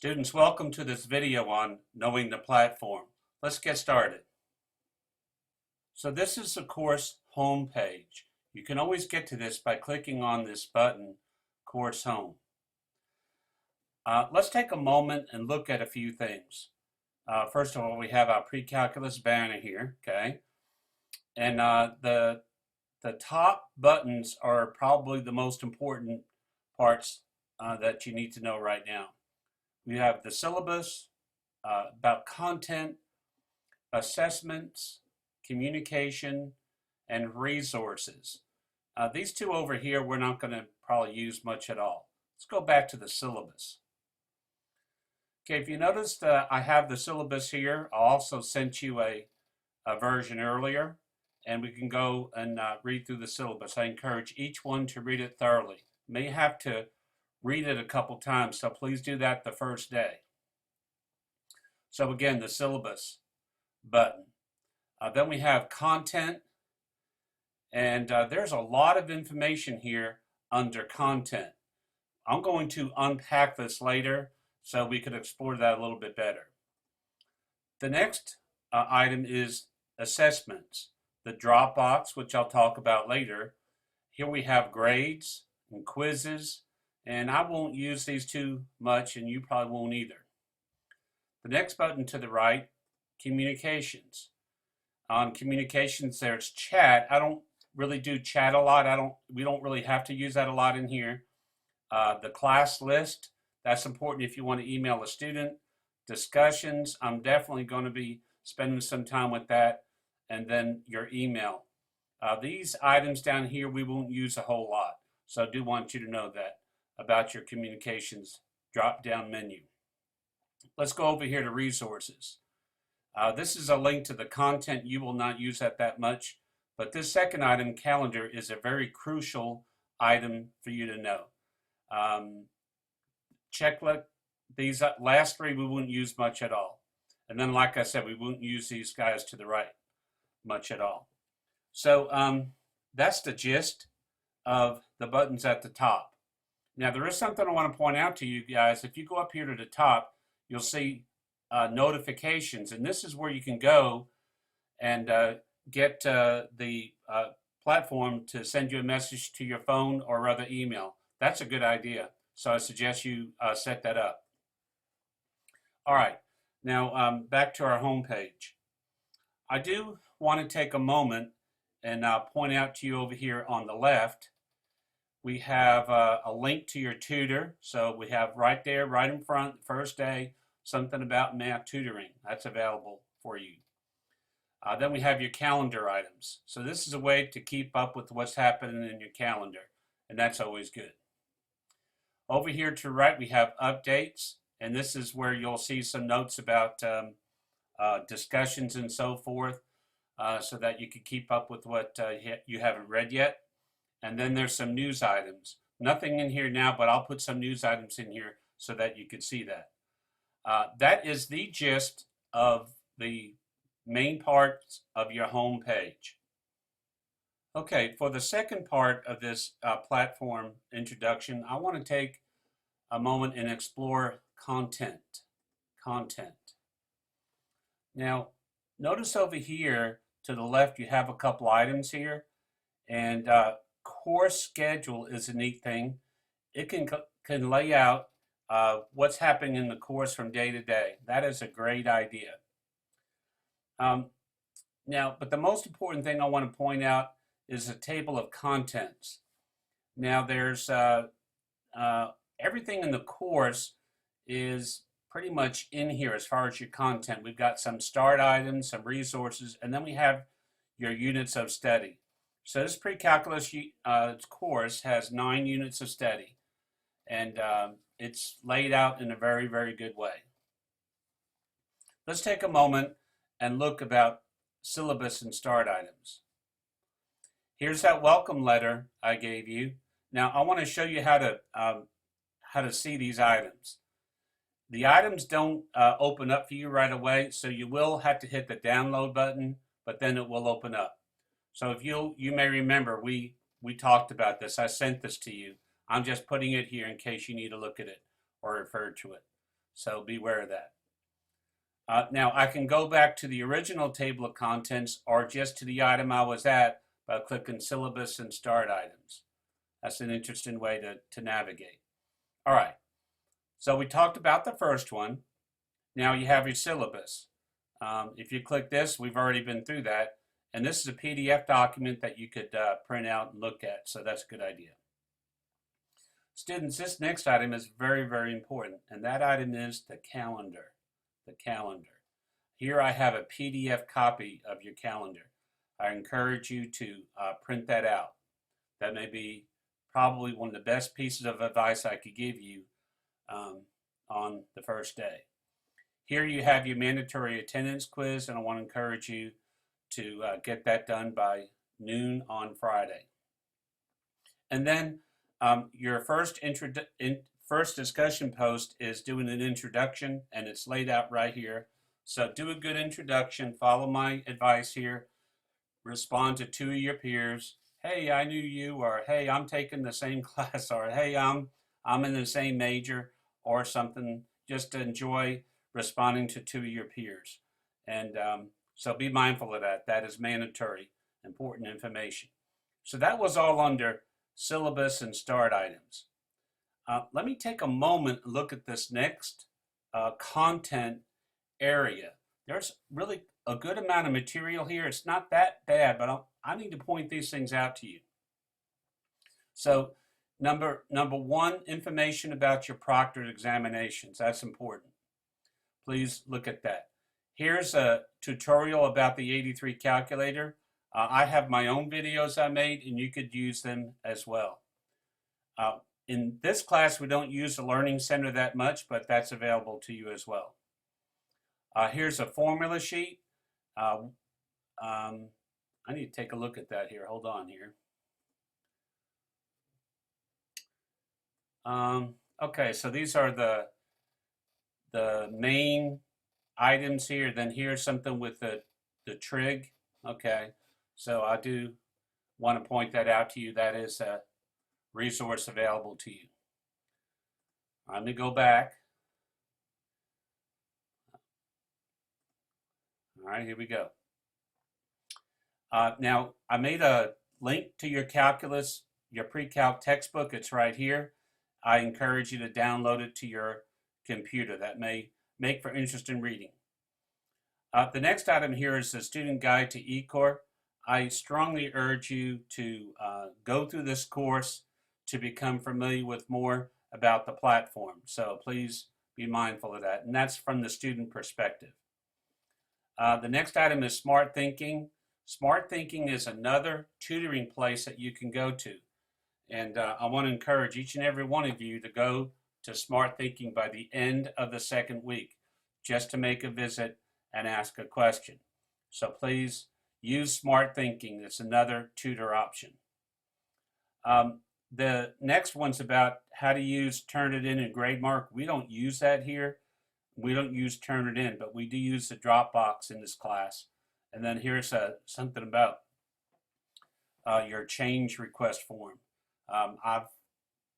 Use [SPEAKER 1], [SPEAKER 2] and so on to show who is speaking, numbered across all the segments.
[SPEAKER 1] Students, welcome to this video on knowing the platform. Let's get started. So this is the course home page. You can always get to this by clicking on this button, Course Home. Let's take a moment and look at a few things. First of all, we have our pre-calculus banner here, okay? And the top buttons are probably the most important parts that you need to know right now. We have the syllabus, about content, assessments, communication, and resources. These two over here we're not going to probably use much at all. Let's go back to the syllabus. Okay, if you noticed, I have the syllabus here. I also sent you a version earlier, and we can go and read through the syllabus. I encourage each one to read it thoroughly. You may have to read it a couple times, so please do that the first day. So again, the syllabus button. Then we have content, and there's a lot of information here under content. I'm going to unpack this later so we can explore that a little bit better. The next item is assessments. The Dropbox, which I'll talk about later. Here we have grades and quizzes, and I won't use these too much, and you probably won't either. The next button to the right, communications. On communications, there's chat. I don't really do chat a lot. We don't really have to use that a lot in here. The class list, that's important if you want to email a student. Discussions, I'm definitely going to be spending some time with that. And then your email. These items down here we won't use a whole lot. So I do want you to know that about your communications drop-down menu. Let's go over here to resources. This is a link to the content. You will not use that much, but this second item, calendar, is a very crucial item for you to know. Checklist, these last three we wouldn't use much at all. And then, like I said, we wouldn't use these guys to the right much at all. So that's the gist of the buttons at the top. Now, there is something I want to point out to you guys. If you go up here to the top, you'll see notifications, and this is where you can go and get the platform to send you a message to your phone or rather email. That's a good idea, so I suggest you set that up. All right, now back to our home page. I do want to take a moment and point out to you over here on the left, we have a link to your tutor. So we have right there, right in front, first day, something about math tutoring. That's available for you. Then we have your calendar items. So this is a way to keep up with what's happening in your calendar, and that's always good. Over here to the right, we have updates, and this is where you'll see some notes about discussions and so forth, so that you can keep up with what you haven't read yet. And then there's some news items. Nothing in here now, but I'll put some news items in here so that you can see that. That is the gist of the main parts of your home page. Okay, for the second part of this platform introduction, I want to take a moment and explore content. Now, notice over here to the left, you have a couple items here, and course schedule is a neat thing. It can lay out what's happening in the course from day to day. That is a great idea. Now, but the most important thing I want to point out is a table of contents. Now, there's everything in the course is pretty much in here as far as your content. We've got some start items, some resources, and then we have your units of study. So this pre-calculus course has 9 units of study, and it's laid out in a very, very good way. Let's take a moment and look about syllabus and start items. Here's that welcome letter I gave you. Now I want to show you how to see these items. The items don't open up for you right away, so you will have to hit the download button, but then it will open up. So if you may remember, we talked about this. I sent this to you. I'm just putting it here in case you need to look at it or refer to it. So beware of that. Now I can go back to the original table of contents or just to the item I was at by clicking syllabus and start items. That's an interesting way to navigate. All right, so we talked about the first one. Now you have your syllabus. If you click this, we've already been through that. And this is a PDF document that you could print out and look at, so that's a good idea. Students, this next item is very, very important, and that item is the calendar. The calendar. Here I have a PDF copy of your calendar. I encourage you to print that out. That may be probably one of the best pieces of advice I could give you on the first day. Here you have your mandatory attendance quiz, and I want to encourage you to get that done by noon on Friday. And then your first discussion post is doing an introduction, and it's laid out right here. So do a good introduction, follow my advice here, respond to 2 of your peers. Hey, I knew you, or hey, I'm taking the same class, or hey, I'm in the same major, or something. Just enjoy responding to 2 of your peers. And so be mindful of that. That is mandatory, important information. So that was all under syllabus and start items. Let me take a moment and look at this next content area. There's really a good amount of material here. It's not that bad, but I need to point these things out to you. So number one, information about your proctored examinations. That's important. Please look at that. Here's a tutorial about the 83 calculator. I have my own videos I made, and you could use them as well. In this class, we don't use the Learning Center that much, but that's available to you as well. Here's a formula sheet. I need to take a look at that here. Hold on here. Okay, so these are the main items here. Then here's something with the trig. Okay, so I do want to point that out to you. That is a resource available to you. Let me go back. All right, here we go. Now, I made a link to your calculus, your pre-calc textbook. It's right here. I encourage you to download it to your computer. That may make for interesting reading. The next item here is the Student Guide to eCore. I strongly urge you to go through this course to become familiar with more about the platform. So please be mindful of that. And that's from the student perspective. The next item is Smart Thinking. Smart Thinking is another tutoring place that you can go to. And I want to encourage each and every one of you to go to Smart Thinking by the end of the second week, just to make a visit and ask a question. So please use Smart Thinking. It's another tutor option. The next one's about how to use Turnitin and GradeMark. We don't use that here. We don't use Turnitin, but we do use the Dropbox in this class. And then here's something about your change request form. I've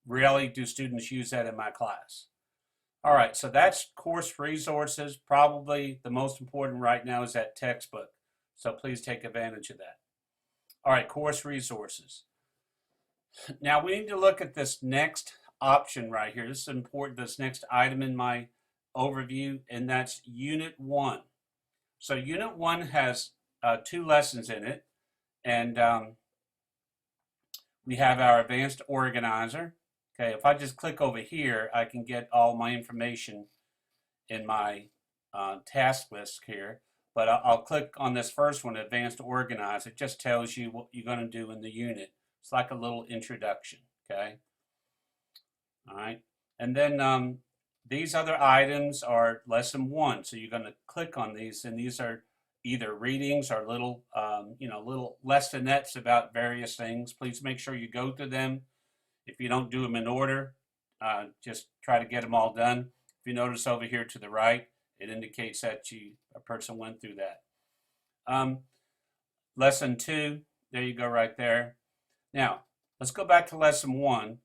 [SPEAKER 1] rarely do students use that in my class. All right, so that's course resources. Probably the most important right now is that textbook. So please take advantage of that. All right, course resources. Now we need to look at this next option right here. This is important, this next item in my overview, and that's Unit 1. So Unit 1 has 2 lessons in it, and we have our Advanced Organizer. Okay, if I just click over here, I can get all my information in my task list here. But I'll click on this first one, Advanced Organizer. It just tells you what you're going to do in the unit. It's like a little introduction, okay? All right, and then these other items are Lesson 1. So you're going to click on these, and these are either readings or little, little lessonets about various things. Please make sure you go through them. If you don't do them in order, just try to get them all done. If you notice over here to the right, it indicates that a person went through that. Lesson 2, there you go right there. Now, let's go back to Lesson 1.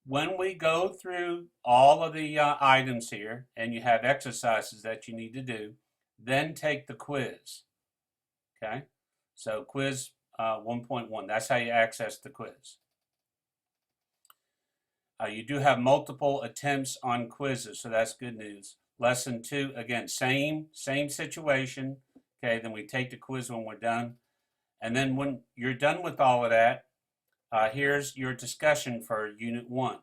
[SPEAKER 1] When we go through all of the items here and you have exercises that you need to do, then take the quiz. Okay, so quiz 1.1, that's how you access the quiz. You do have multiple attempts on quizzes, so that's good news. Lesson 2, again, same situation. Okay, then we take the quiz when we're done. And then when you're done with all of that, here's your discussion for Unit 1.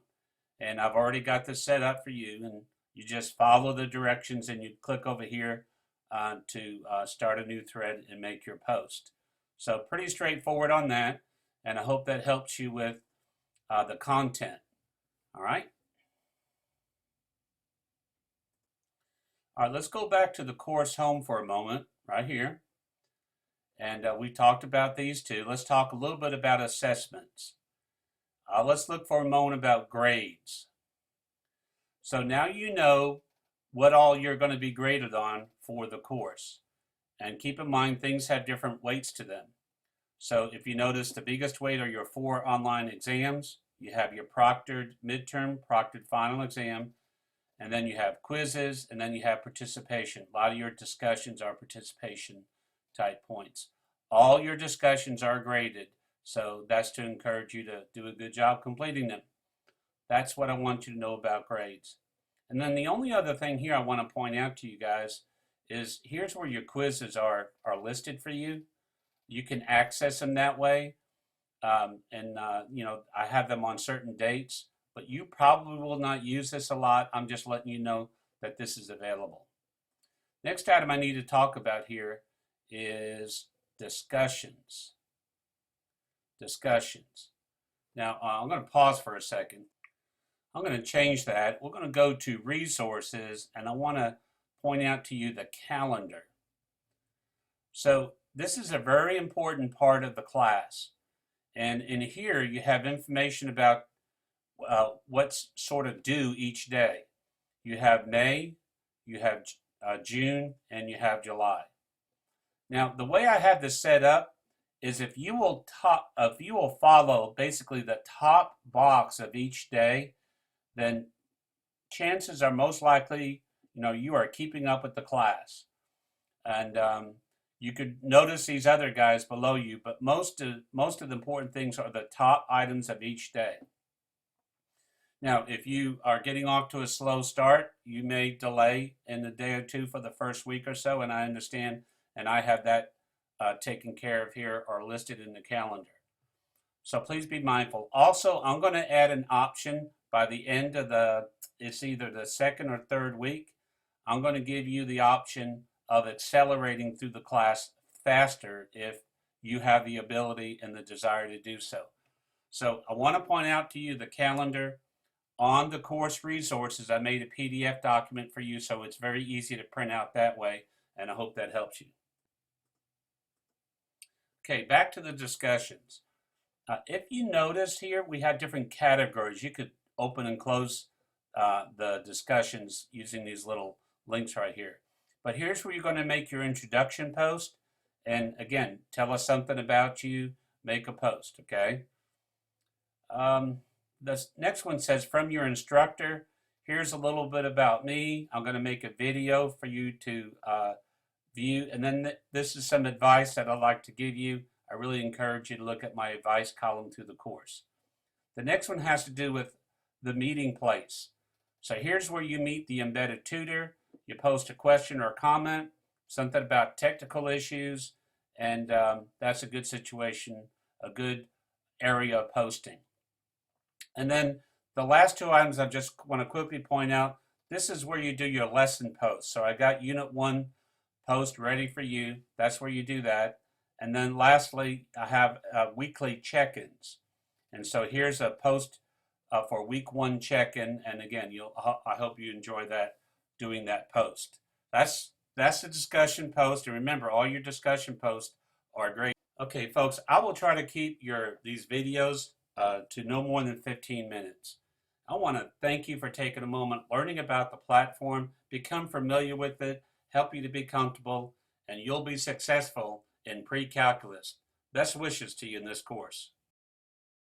[SPEAKER 1] And I've already got this set up for you, and you just follow the directions and you click over here to start a new thread and make your post. So pretty straightforward on that, and I hope that helps you with the content. All right. All right, let's go back to the course home for a moment, right here. And we talked about these two. Let's talk a little bit about assessments. Let's look for a moment about grades. So now you know what all you're going to be graded on for the course. And keep in mind, things have different weights to them. So if you notice, the biggest weight are your 4 online exams. You have your proctored midterm, proctored final exam, and then you have quizzes, and then you have participation. A lot of your discussions are participation type points. All your discussions are graded, so that's to encourage you to do a good job completing them. That's what I want you to know about grades. And then the only other thing here I want to point out to you guys is here's where your quizzes are listed for you. You can access them that way. You know, I have them on certain dates, but you probably will not use this a lot. I'm just letting you know that this is available. Next item I need to talk about here is discussions. Discussions. Now, I'm going to pause for a second. I'm going to change that. We're going to go to resources, and I want to point out to you the calendar. So this is a very important part of the class. And in here, you have information about what's sort of due each day. You have May, you have June, and you have July. Now, the way I have this set up is if you will follow basically the top box of each day, then chances are most likely, you know, you are keeping up with the class. And you could notice these other guys below you, but most of the important things are the top items of each day. Now, if you are getting off to a slow start, you may delay in a day or two for the first week or so, and I understand, and I have that taken care of here or listed in the calendar. So please be mindful. Also, I'm going to add an option by the end of it's either the second or third week. I'm going to give you the option of accelerating through the class faster if you have the ability and the desire to do so. So I want to point out to you the calendar on the course resources. I made a PDF document for you, so it's very easy to print out that way, and I hope that helps you. Okay, back to the discussions. If you notice here, we have different categories. You could open and close the discussions using these little links right here. But here's where you're going to make your introduction post. And again, tell us something about you, make a post, okay? The next one says, from your instructor, here's a little bit about me. I'm going to make a video for you to view. And then this is some advice that I'd like to give you. I really encourage you to look at my advice column through the course. The next one has to do with the meeting place. So here's where you meet the embedded tutor. You post a question or a comment, something about technical issues, and that's a good situation, a good area of posting. And then the last two items I just want to quickly point out, this is where you do your lesson post. So I got Unit 1 post ready for you. That's where you do that. And then lastly, I have weekly check-ins. And so here's a post for week 1 check-in. And again, I hope you enjoy that, doing that post. That's the discussion post. And remember, all your discussion posts are great. Okay, folks, I will try to keep these videos to no more than 15 minutes. I want to thank you for taking a moment, learning about the platform, become familiar with it, help you to be comfortable, and you'll be successful in pre-calculus. Best wishes to you in this course.